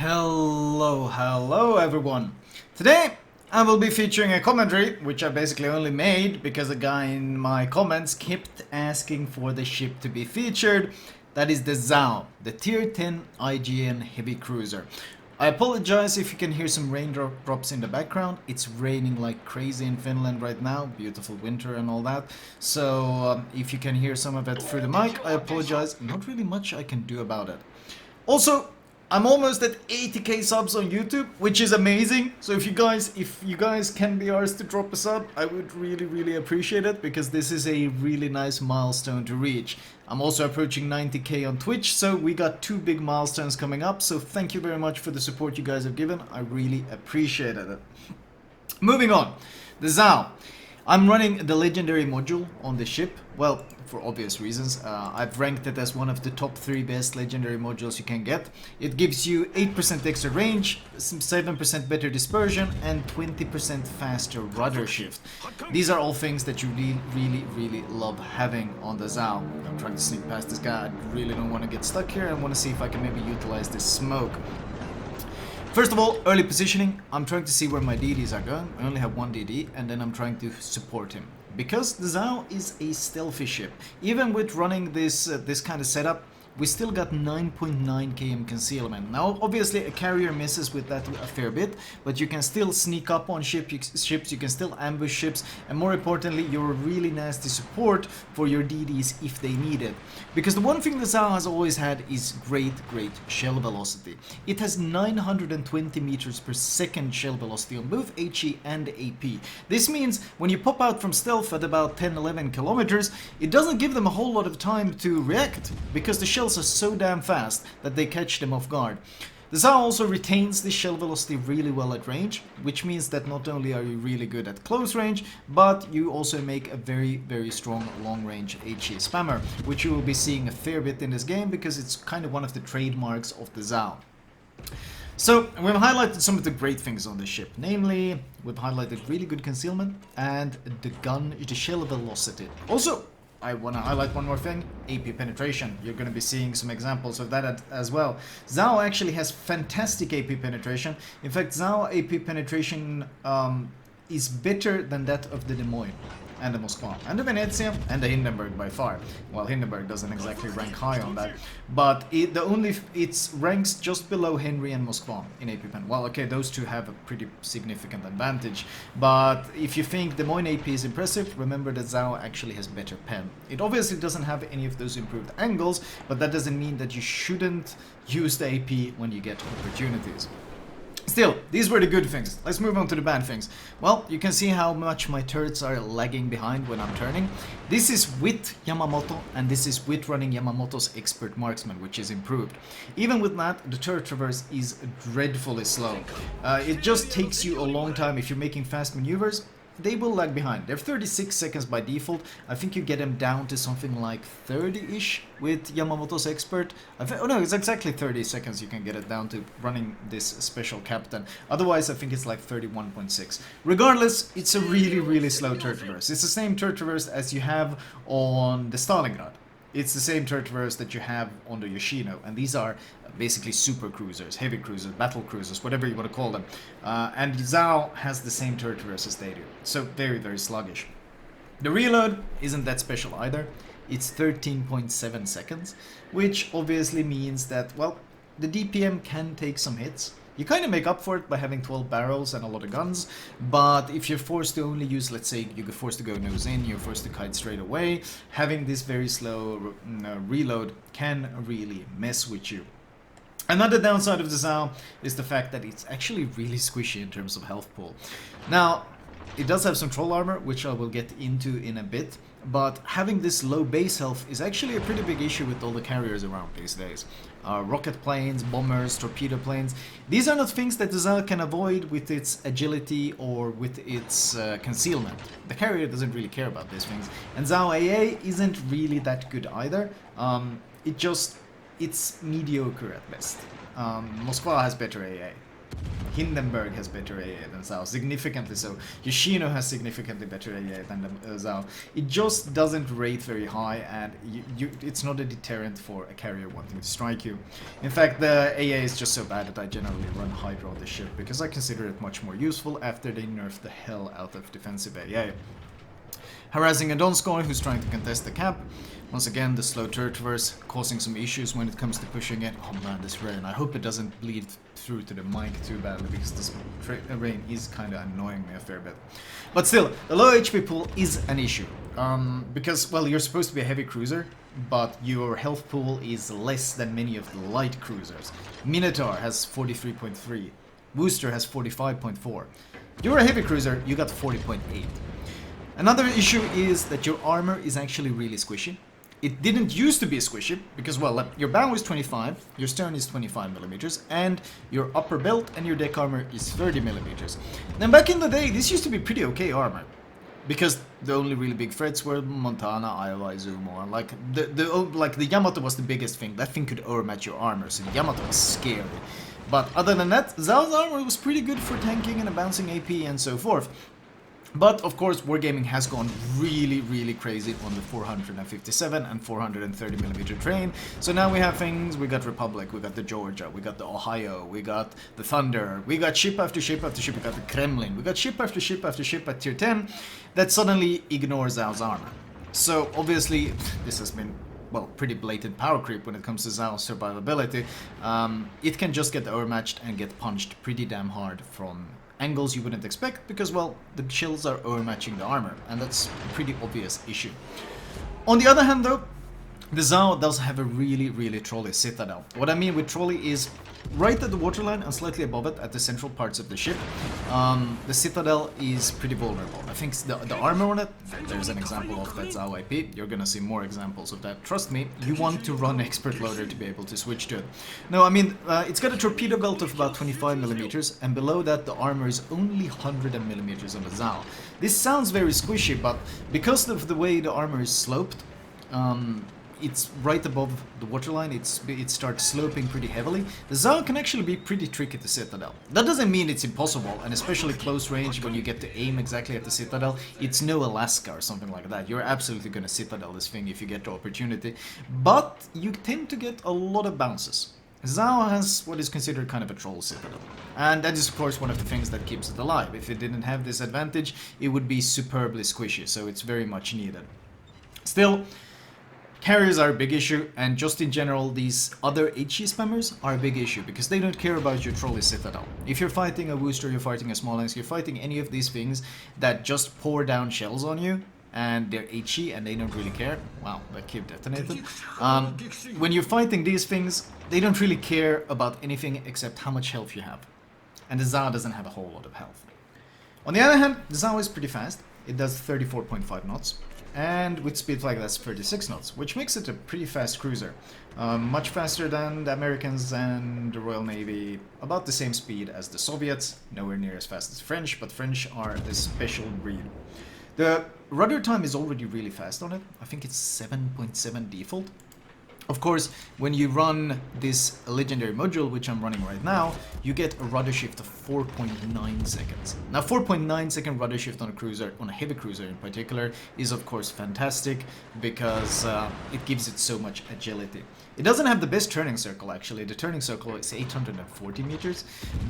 Hello everyone. Today I will be featuring a commentary, which I basically only made because a guy in my comments kept asking for the ship to be featured. That is the Zao, the Tier 10 IGN heavy cruiser. I apologize if you can hear some raindrops in the background. It's raining like crazy in Finland right now, beautiful winter and all that. So if you can hear some of it through the mic, I apologize. Not really much I can do about it. Also, I'm almost at 80k subs on YouTube, which is amazing. So if you guys can be asked to drop a sub, I would really appreciate it, because this is a really nice milestone to reach. I'm also approaching 90k on Twitch, so we got two big milestones coming up. So thank you very much for the support you guys have given. I really appreciated it. Moving on, the Zao. I'm running the legendary module on the ship, well, for obvious reasons. I've ranked it as one of the top 3 best legendary modules you can get. It gives you 8% extra range, 7% better dispersion, and 20% faster rudder shift. These are all things that you really love having on the Zao. I'm trying to sneak past this guy. I really don't want to get stuck here. I want to see if I can maybe utilize this smoke. First of all, early positioning. I'm trying to see where my DDs are going. I only have one DD, and then I'm trying to support him. Because the Zao is a stealthy ship, even with running this kind of setup, we still got 9.9 km concealment. Now, obviously, a carrier misses with that a fair bit, but you can still sneak up on ships, you can still ambush ships, and more importantly, you're a really nasty support for your DDs if they need it. Because the one thing the Zao has always had is great shell velocity. It has 920 meters per second shell velocity on both HE and AP. This means when you pop out from stealth at about 10-11 kilometers, it doesn't give them a whole lot of time to react, because the shells are so damn fast that they catch them off guard. The Zao also retains the shell velocity really well at range, which means that not only are you really good at close range, but you also make a very strong long range HE spammer, which you will be seeing a fair bit in this game because it's kind of one of the trademarks of the Zao. So, we've highlighted some of the great things on this ship, namely, we've highlighted really good concealment and the shell velocity. Also, I want to highlight one more thing, AP penetration. You're going to be seeing some examples of that as well. Zao actually has fantastic AP penetration. In fact, Zao AP penetration is better than that of the Des Moines and the Moskva and the Venezia and the Hindenburg by far. Well, Hindenburg doesn't exactly rank high on that, but it ranks just below Henry and Moskva in AP pen. Well, okay, those two have a pretty significant advantage, but if you think Des Moines AP is impressive, remember that Zao actually has better pen. It obviously doesn't have any of those improved angles, but that doesn't mean that you shouldn't use the AP when you get opportunities. Still, these were the good things. Let's move on to the bad things. Well, you can see how much my turrets are lagging behind when I'm turning. This is with Yamamoto, and this is with running Yamamoto's Expert Marksman, which is improved. Even with that, the turret traverse is dreadfully slow. It just takes you a long time if you're making fast maneuvers. They will lag behind. They're 36 seconds by default. I think you get them down to something like 30-ish with Yamamoto's Expert. Oh no, it's exactly 30 seconds you can get it down to running this special captain. Otherwise, I think it's like 31.6. Regardless, it's a really slow turret traverse. It's the same turret traverse as you have on the Stalingrad. It's the same turret traverse that you have on the Yoshino, and these are basically super cruisers, heavy cruisers, battle cruisers, whatever you want to call them. And Zao has the same turret traverse as they do, so very sluggish. The reload isn't that special either. It's 13.7 seconds, which obviously means that, well, the DPM can take some hits. You kind of make up for it by having 12 barrels and a lot of guns, but if you're forced to only use, let's say, you're forced to go nose in, you're forced to kite straight away, having this very slow reload can really mess with you. Another downside of the Zao is the fact that it's actually really squishy in terms of health pool. Now, it does have some troll armor, which I will get into in a bit, but having this low base health is actually a pretty big issue with all the carriers around these days. Rocket planes, bombers, torpedo planes. These are not things that the Zao can avoid with its agility or with its concealment. The carrier doesn't really care about these things. And Zao AA isn't really that good either. It's mediocre at best. Moskva has better AA. Hindenburg has better AA than Zhao, significantly so. Yoshino has significantly better AA than Zhao. It just doesn't rate very high, and it's not a deterrent for a carrier wanting to strike you. In fact, the AA is just so bad that I generally run Hydra on the ship, because I consider it much more useful after they nerfed the hell out of defensive AA. Harassing a Donskoy who's trying to contest the cap. Once again, the slow turret verse causing some issues when it comes to pushing it. Oh man, this rain. I hope it doesn't bleed through to the mic too badly, because this rain is kind of annoying me a fair bit. But still, the low HP pool is an issue. Because, well, you're supposed to be a heavy cruiser, but your health pool is less than many of the light cruisers. Minotaur has 43.3. Wooster has 45.4. You're a heavy cruiser, you got 40.8. Another issue is that your armor is actually really squishy. It didn't used to be squishy, because, well, your bow is 25, your stern is 25mm, and your upper belt and your deck armor is 30mm. Now, back in the day, this used to be pretty okay armor, because the only really big threats were Montana, Iowa, Izumo, and like the Yamato was the biggest thing. That thing could overmatch your armor, so the Yamato was scary. But other than that, Zhao's armor was pretty good for tanking and bouncing AP and so forth. But of course, wargaming has gone really crazy on the 457 and 430mm train. So now we have things, we got Republic, we got the Georgia, we got the Ohio, we got the Thunder, we got ship after ship after ship, we got the Kremlin, we got ship after ship after ship at tier 10 that suddenly ignores Zhao's armor. So obviously, this has been, well, pretty blatant power creep when it comes to Zhao's survivability. It can just get overmatched and get punched pretty damn hard from angles you wouldn't expect, because, well, the shields are overmatching the armor, and that's a pretty obvious issue. On the other hand, though, the Zhao does have a really trolly Citadel. What I mean with trolley is right at the waterline and slightly above it at the central parts of the ship. The Citadel is pretty vulnerable. I think the armor on it, there's an example of that Zhao IP. You're gonna see more examples of that. Trust me, you want to run Expert Loader to be able to switch to it. No, I mean, it's got a torpedo belt of about 25mm, and below that the armor is only 100mm on the Zhao. This sounds very squishy, but because of the way the armor is sloped, it's right above the waterline, it starts sloping pretty heavily. The Zhao can actually be pretty tricky to Citadel. That doesn't mean it's impossible, and especially close range when you get to aim exactly at the Citadel, it's no Alaska or something like that. You're absolutely gonna Citadel this thing if you get the opportunity, but you tend to get a lot of bounces. Zhao has what is considered kind of a troll Citadel, and that is of course one of the things that keeps it alive. If it didn't have this advantage, it would be superbly squishy, so it's very much needed. Still, carriers are a big issue, and just in general, these other HE spammers are a big issue, because they don't care about your trolley Citadel. If you're fighting a Wooster, you're fighting a Smolensk, you're fighting any of these things that just pour down shells on you, and they're HE and they don't really care. Wow, that cube detonated. When you're fighting these things, they don't really care about anything except how much health you have. And the Zhao doesn't have a whole lot of health. On the other hand, the Zhao is pretty fast. It does 34.5 knots. And with speed flag that's 36 knots, which makes it a pretty fast cruiser. Much faster than the Americans and the Royal Navy, about the same speed as the Soviets, nowhere near as fast as French, but French are a special breed. The rudder time is already really fast on it. I think it's 7.7 default. Of course, when you run this legendary module, which I'm running right now, you get a rudder shift of 4.9 seconds. Now, 4.9 second rudder shift on a cruiser, on a heavy cruiser in particular, is of course fantastic, because it gives it so much agility. It doesn't have the best turning circle, actually. The turning circle is 840 meters,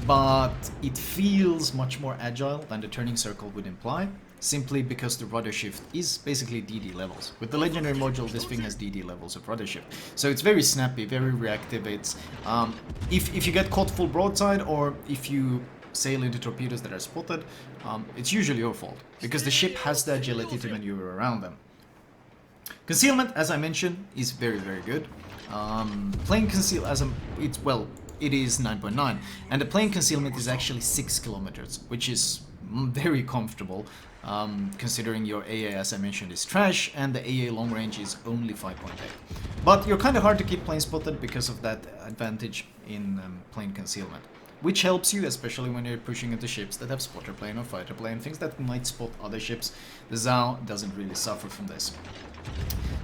but it feels much more agile than the turning circle would imply, simply because the rudder shift is basically DD levels. With the legendary module, this thing has DD levels of rudder shift. So it's very snappy, very reactive. It's if you get caught full broadside, or if you sail into torpedoes that are spotted, it's usually your fault, because the ship has the agility to maneuver around them. Concealment, as I mentioned, is very good. Plane conceal it is 9.9, and the plane concealment is actually 6 kilometers, which is very comfortable, considering your AA, as I mentioned, is trash, and the AA long range is only 5.8. But you're kind of hard to keep plane spotted because of that advantage in plane concealment, which helps you, especially when you're pushing into ships that have spotter plane or fighter plane, things that might spot other ships. The Zhao doesn't really suffer from this.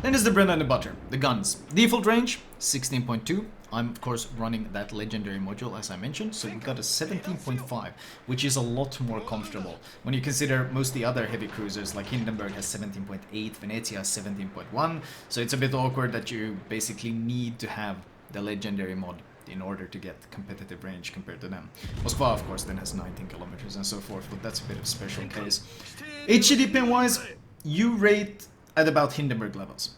Then is the bread and the butter, the guns. Default range, 16.2. I'm of course running that legendary module as I mentioned, so we got a 17.5, which is a lot more comfortable. When you consider most of the other heavy cruisers, like Hindenburg has 17.8, Venezia has 17.1, so it's a bit awkward that you basically need to have the legendary mod in order to get competitive range compared to them. Moskva, of course, then has 19 kilometers and so forth, but that's a bit of a special case. HCDPM wise, you rate at about Hindenburg levels.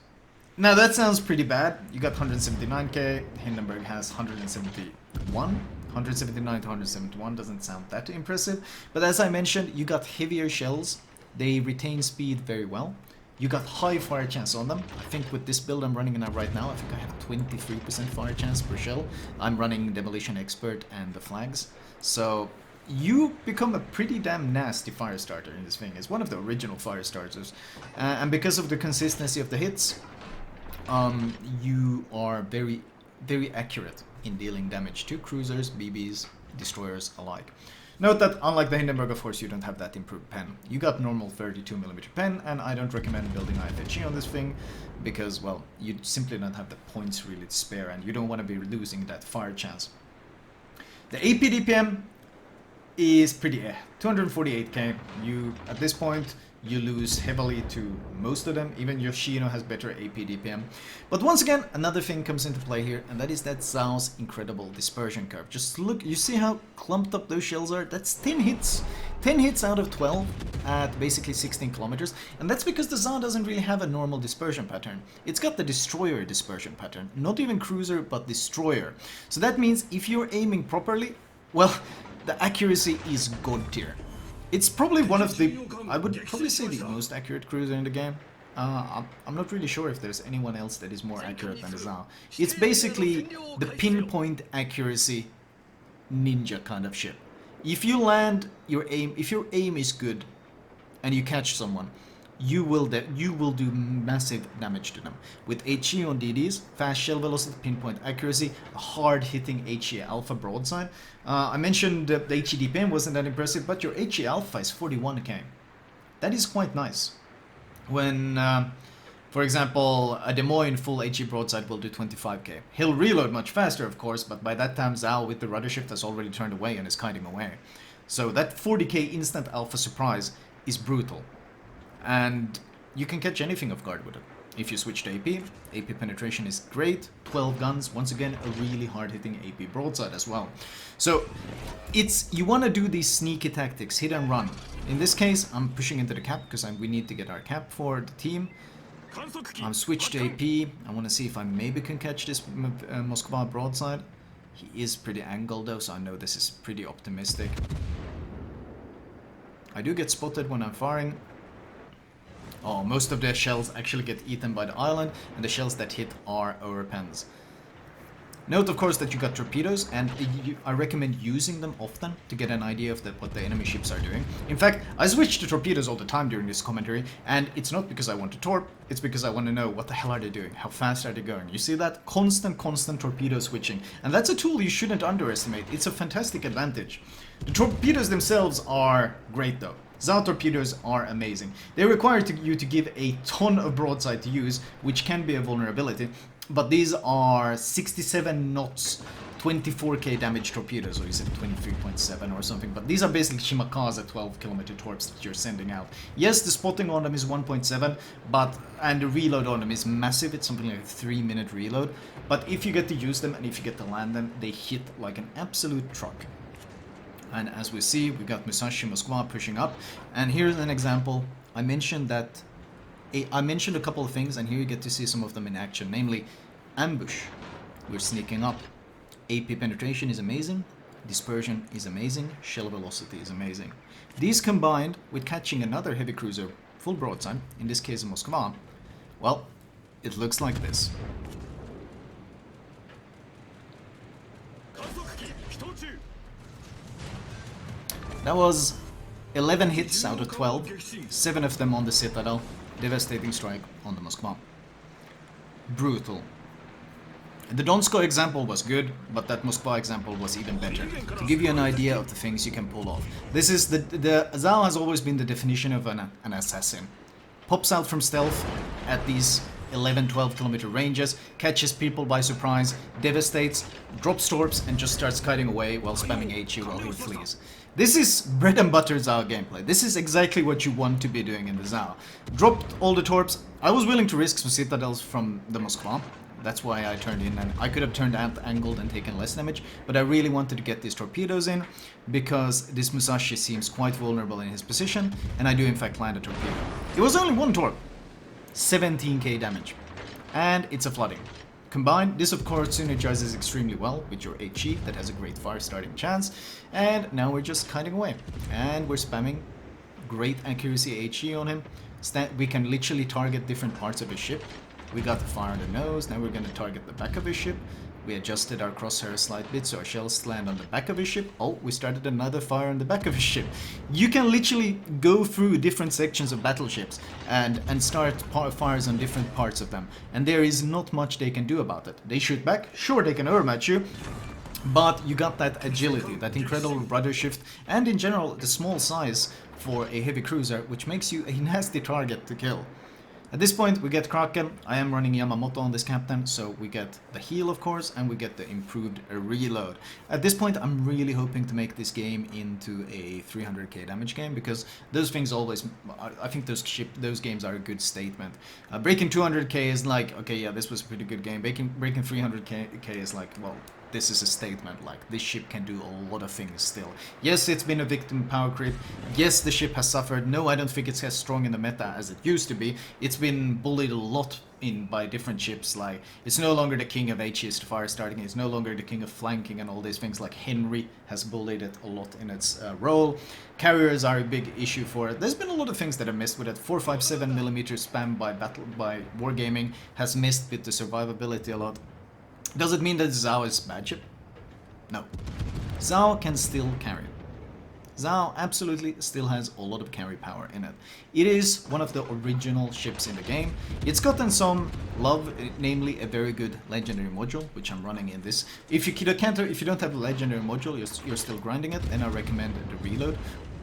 Now that sounds pretty bad. You got 179k, Hindenburg has 171. 179 to 171 doesn't sound that impressive, but as I mentioned, you got heavier shells. They retain speed very well. You got high fire chance on them. I think with this build I'm running in right now, I think I have 23% fire chance per shell. I'm running Demolition Expert and the flags. So you become a pretty damn nasty fire starter in this thing. It's one of the original fire starters. And because of the consistency of the hits, you are very, very accurate in dealing damage to cruisers, BBs, destroyers alike. Note that unlike the Hindenburg, of course, you don't have that improved pen. You got normal 32mm pen, and I don't recommend building IFHE on this thing because, well, you simply don't have the points really to spare, and you don't want to be losing that fire chance. The AP DPM is pretty 248k. You, at this point, you lose heavily to most of them. Even Yoshino has better AP DPM. But once again, another thing comes into play here, and that is that Zhao's incredible dispersion curve. Just look, you see how clumped up those shells are? That's 10 hits. 10 hits out of 12 at basically 16 kilometers. And that's because the Zhao doesn't really have a normal dispersion pattern. It's got the destroyer dispersion pattern. Not even cruiser, but destroyer. So that means if you're aiming properly, well, the accuracy is god tier. It's probably one of the, I would probably say the most accurate cruiser in the game. I'm not really sure if there's anyone else that is more accurate than the Zhao. It's basically the pinpoint accuracy ninja kind of ship. If you land your aim, if your aim is good and you catch someone, you will do massive damage to them. With HE on DDs, fast shell velocity, pinpoint accuracy, a hard-hitting HE alpha broadside. I mentioned the HE DPM wasn't that impressive, but your HE alpha is 41k. That is quite nice. When, for example, a Des Moines full HE broadside will do 25k. He'll reload much faster, of course, but by that time Zhao with the rudder shift has already turned away and is kiting away. So that 40k instant alpha surprise is brutal. And you can catch anything off guard with it. If you switch to AP, AP penetration is great, 12 guns, once again a really hard-hitting AP broadside as well. So it's, you want to do these sneaky tactics, hit and run. In this case, I'm pushing into the cap because we need to get our cap for the team. I'm switched to AP, I want to see if I maybe can catch this Moskva broadside. He is pretty angled though, so I know this is pretty optimistic. I do get spotted when I'm firing. Oh, most of the shells actually get eaten by the island, and the shells that hit are overpens. Note, of course, that you got torpedoes, and I recommend using them often to get an idea of what the enemy ships are doing. In fact, I switch to torpedoes all the time during this commentary, and it's not because I want to torp, it's because I want to know what the hell are they doing, how fast are they going. You see that? Constant torpedo switching, and that's a tool you shouldn't underestimate. It's a fantastic advantage. The torpedoes themselves are great though. Zhao torpedoes are amazing. They require you to give a ton of broadside to use, which can be a vulnerability, but these are 67 knots, 24k damage torpedoes, or is it 23.7 or something, but these are basically Shimakaze 12km torps that you're sending out. Yes, the spotting on them is 1.7, and the reload on them is massive, it's something like a 3-minute reload, but if you get to use them and if you get to land them, they hit like an absolute truck. And as we see, we got Musashi Moskva pushing up. And here's an example. I mentioned a couple of things, and here you get to see some of them in action. Namely, ambush. We're sneaking up. AP penetration is amazing. Dispersion is amazing. Shell velocity is amazing. These combined with catching another heavy cruiser full broadside, in this case Moskva, well, it looks like this. That was 11 hits out of 12, 7 of them on the Citadel, devastating strike on the Moskva. Brutal. The Donskoy example was good, but that Moskva example was even better, to give you an idea of the things you can pull off. This is the Zhao has always been the definition of an assassin. Pops out from stealth at these 11-12 kilometer ranges, catches people by surprise, devastates, drops torps, and just starts kiting away while spamming HE while he flees. This is bread and butter Zao gameplay. This is exactly what you want to be doing in the Zao. Dropped all the torps. I was willing to risk some Citadels from the Moskva. That's why I turned in, and I could have turned out angled and taken less damage, but I really wanted to get these Torpedoes in, because this Musashi seems quite vulnerable in his position, and I do in fact land a Torpedo. It was only one torp, 17k damage, and it's a flooding. Combined, this of course synergizes extremely well with your HE that has a great fire starting chance, and now we're just kiting away, and we're spamming great accuracy HE on him. We can literally target different parts of his ship. We got the fire on the nose, now we're going to target the back of his ship. We adjusted our crosshair a slight bit so our shells land on the back of his ship. Oh, we started another fire on the back of his ship. You can literally go through different sections of battleships and start fires on different parts of them. And there is not much they can do about it. They shoot back, sure they can overmatch you, but you got that agility, that incredible rudder shift, and in general the small size for a heavy cruiser, which makes you a nasty target to kill. At this point we get Kraken. I am running Yamamoto on this captain, so we get the heal of course, and we get the improved reload. At this point I'm really hoping to make this game into a 300k damage game, because those things always, I think those games are a good statement. Breaking 200k is like, okay, yeah, this was a pretty good game. Breaking 300k is like, well, this is a statement, like, this ship can do a lot of things still. Yes, it's been a victim power creep. Yes, the ship has suffered. No, I don't think it's as strong in the meta as it used to be. It's been bullied a lot by different ships, like, it's no longer the king of HE's fire starting, it's no longer the king of flanking and all these things, like Henry has bullied it a lot in its role. Carriers are a big issue for it. There's been a lot of things that are missed with it. 457mm spam by Wargaming has missed with the survivability a lot. Does it mean that Zao is bad ship? No. Zao can still carry. Zao absolutely still has a lot of carry power in it. It is one of the original ships in the game. It's gotten some love, namely a very good legendary module, which I'm running in this. If you don't have a legendary module, you're still grinding it, then I recommend the reload.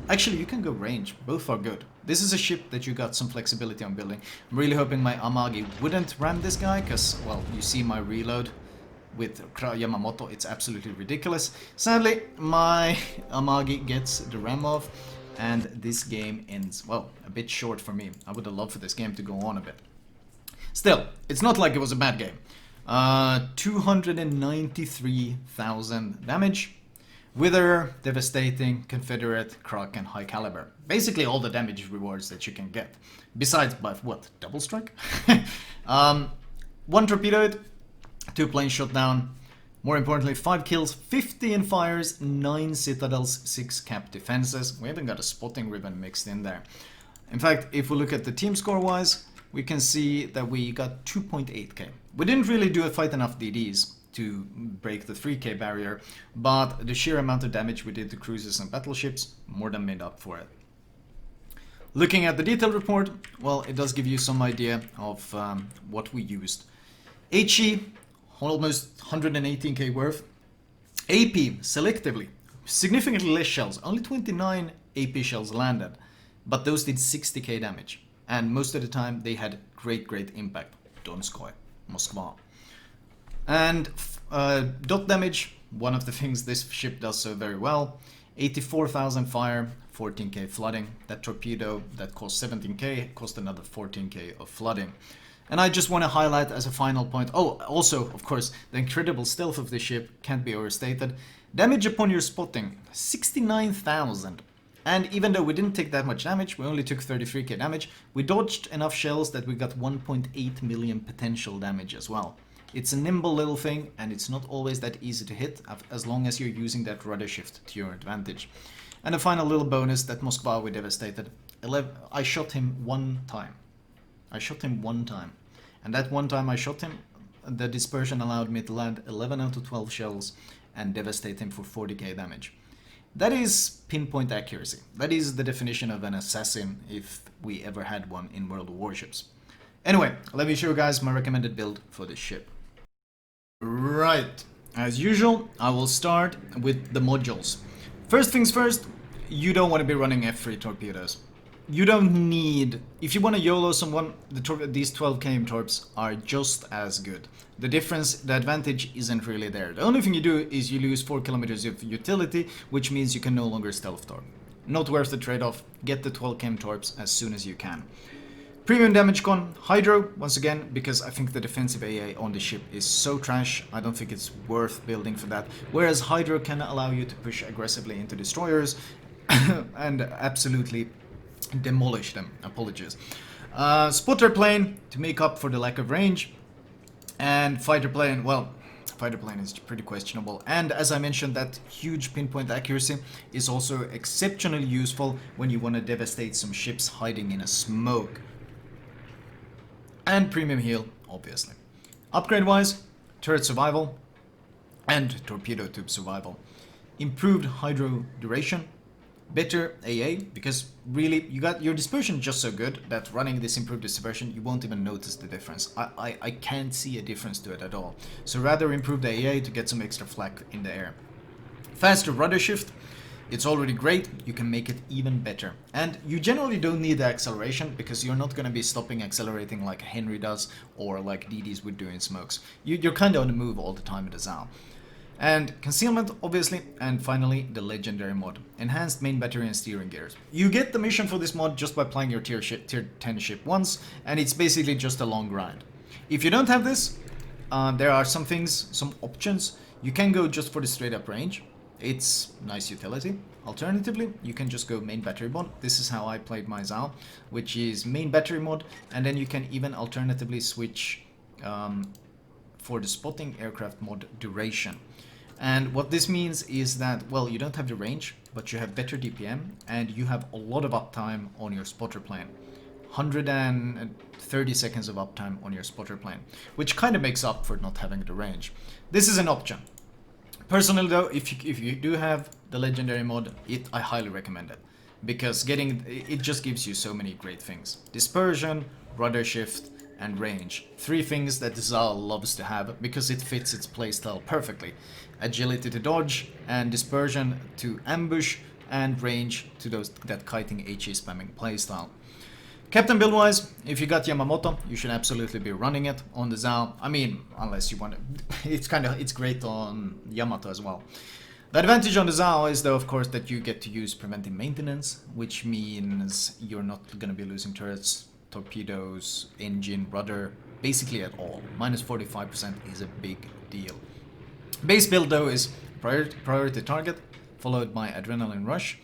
Actually, you can go range. Both are good. This is a ship that you got some flexibility on building. I'm really hoping my Amagi wouldn't ram this guy, because, well, you see my reload with Yamamoto, it's absolutely ridiculous. Sadly, my Amagi gets the ram off, and this game ends, well, a bit short for me. I would have loved for this game to go on a bit. Still, it's not like it was a bad game. 293,000 damage. Wither, Devastating, Confederate, Kraken, High Caliber. Basically all the damage rewards that you can get. Besides, by what? Double strike? One torpedoed, 2 planes shot down. More importantly, 5 kills, 15 fires, 9 citadels, 6 cap defenses. We even got a spotting ribbon mixed in there. In fact, if we look at the team score wise, we can see that we got 2.8k. We didn't really fight enough DDs to break the 3k barrier, but the sheer amount of damage we did to cruisers and battleships more than made up for it. Looking at the detailed report, well, it does give you some idea of what we used. HE, almost 118k worth. AP, selectively, significantly less shells, only 29 AP shells landed, but those did 60k damage, and most of the time they had great impact. Donskoy, Moskva. And dot damage, one of the things this ship does so very well. 84,000 fire, 14k flooding. That torpedo that cost 17k cost another 14k of flooding. And I just want to highlight as a final point, oh, also, of course, the incredible stealth of this ship can't be overstated. Damage upon your spotting, 69,000. And even though we didn't take that much damage, we only took 33k damage, we dodged enough shells that we got 1.8 million potential damage as well. It's a nimble little thing, and it's not always that easy to hit, as long as you're using that rudder shift to your advantage. And a final little bonus, that Moskva we devastated. I shot him one time. And that one time I shot him, the dispersion allowed me to land 11 out of 12 shells and devastate him for 40k damage. That is pinpoint accuracy. That is the definition of an assassin if we ever had one in World of Warships. Anyway, let me show you guys my recommended build for this ship. Right, as usual, I will start with the modules. First things first, you don't want to be running F3 torpedoes. you don't need, if you want to YOLO someone, these 12 km torps are just as good. The difference, the advantage isn't really there. The only thing you do is you lose 4 kilometers of utility, which means you can no longer stealth torp. Not worth the trade-off. Get the 12 km torps as soon as you can. Premium damage con, Hydro, once again, because I think the defensive AA on the ship is so trash, I don't think it's worth building for that. Whereas Hydro can allow you to push aggressively into destroyers and absolutely demolish them. Apologies. Spotter plane to make up for the lack of range, and fighter plane, well, fighter plane is pretty questionable, and as I mentioned, that huge pinpoint accuracy is also exceptionally useful when you want to devastate some ships hiding in a smoke. And premium heal, obviously. Upgrade wise, turret survival and torpedo tube survival. Improved hydro duration, better AA, because really you got your dispersion just so good that running this improved dispersion you won't even notice the difference. I can't see a difference to it at all. So rather improve the AA to get some extra flak in the air. Faster rudder shift, it's already great, you can make it even better. And you generally don't need the acceleration because you're not going to be stopping accelerating like Henry does or like DDs would do in smokes. You're kind of on the move all the time with the Zao. And Concealment, obviously, and finally the legendary mod, Enhanced Main Battery and Steering Gears. You get the mission for this mod just by playing your tier 10 ship once, and it's basically just a long grind. If you don't have this, there are some things, some options. You can go just for the straight up range. It's nice utility. Alternatively, you can just go main battery mod. This is how I played my Zao, which is main battery mod, and then you can even alternatively switch for the spotting aircraft mod duration. And what this means is that, well, you don't have the range, but you have better DPM, and you have a lot of uptime on your spotter plane. 130 seconds of uptime on your spotter plane, which kind of makes up for not having the range. This is an option. Personally though, if you do have the legendary mod, I highly recommend it. Because it just gives you so many great things. Dispersion, rudder shift, and range. 3 things that Zal loves to have because it fits its playstyle perfectly. Agility to dodge, and dispersion to ambush, and range to that kiting HE spamming playstyle. Captain build wise, if you got Yamamoto, you should absolutely be running it on the Zao. I mean, unless you want to, it's great on Yamato as well. The advantage on the Zao is though, of course, that you get to use preventive maintenance, which means you're not going to be losing turrets, torpedoes, engine, rudder, basically at all. Minus 45% is a big deal. Base build though is priority target, followed by adrenaline rush,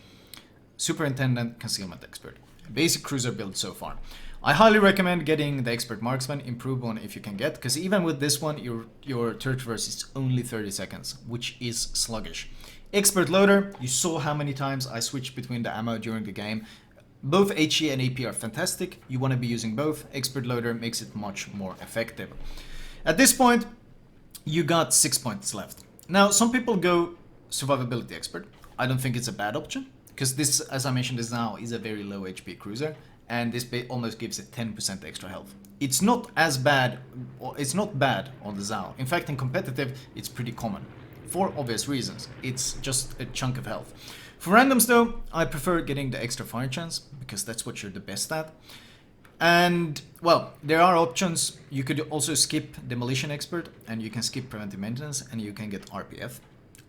superintendent, concealment expert. Basic cruiser build so far. I highly recommend getting the expert marksman, improve one if you can get, because even with this one your turret traverse is only 30 seconds, which is sluggish. Expert loader, you saw how many times I switched between the ammo during the game. Both HE and AP are fantastic, you want to be using both. Expert loader makes it much more effective. At this point, you got 6 points left. Now, some people go survivability expert. I don't think it's a bad option, because this, as I mentioned, this now is a very low HP cruiser, and this almost gives it 10% extra health. It's not as bad, it's not bad on the Zao. In fact, in competitive, it's pretty common. For obvious reasons. It's just a chunk of health. For randoms though, I prefer getting the extra fire chance, because that's what you're the best at. And, well, there are options. You could also skip Demolition Expert, and you can skip Preventive Maintenance, and you can get RPF.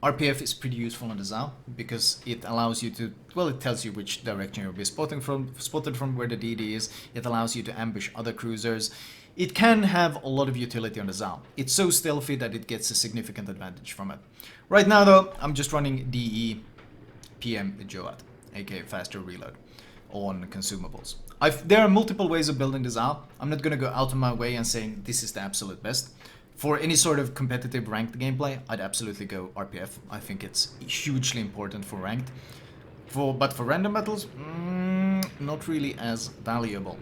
RPF is pretty useful on the Zao, because it allows you to, well, it tells you which direction you'll be spotted from where the DD is. It allows you to ambush other cruisers. It can have a lot of utility on the Zao. It's so stealthy that it gets a significant advantage from it. Right now though, I'm just running DE PM Joat, aka faster reload, on Consumables. There are multiple ways of building the Zao. I'm not going to go out of my way and saying this is the absolute best. For any sort of competitive ranked gameplay, I'd absolutely go RPF. I think it's hugely important for ranked. But for random battles, not really as valuable.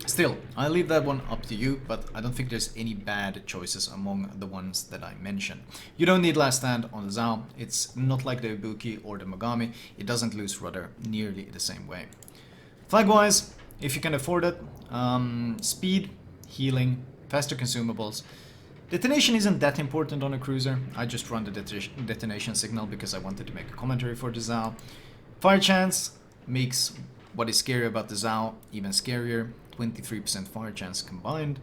Still, I'll leave that one up to you, but I don't think there's any bad choices among the ones that I mentioned. You don't need Last Stand on the Zao. It's not like the Ibuki or the Mogami. It doesn't lose rudder nearly the same way. Flag-wise, if you can afford it, speed, healing, faster consumables. Detonation isn't that important on a cruiser. I just run the detonation signal because I wanted to make a commentary for the Zao. Fire chance makes What is scary about the Zao? Even scarier, 23% fire chance combined.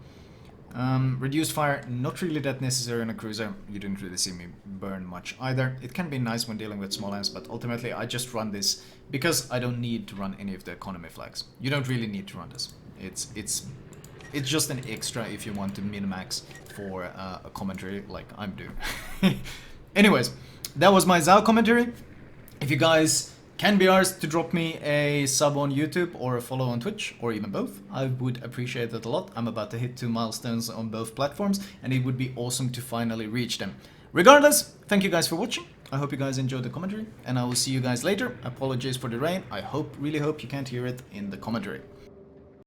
Reduced fire, not really that necessary on a cruiser. You didn't really see me burn much either. It can be nice when dealing with small ends, but ultimately I just run this because I don't need to run any of the economy flags. You don't really need to run this. It's just an extra if you want to min-max for a commentary like I'm doing. Anyways, that was my Zao commentary. If you guys can be asked to drop me a sub on YouTube or a follow on Twitch, or even both, I would appreciate it a lot. I'm about to hit 2 milestones on both platforms, and it would be awesome to finally reach them. Regardless, thank you guys for watching. I hope you guys enjoyed the commentary, and I will see you guys later. Apologies for the rain. I really hope you can't hear it in the commentary.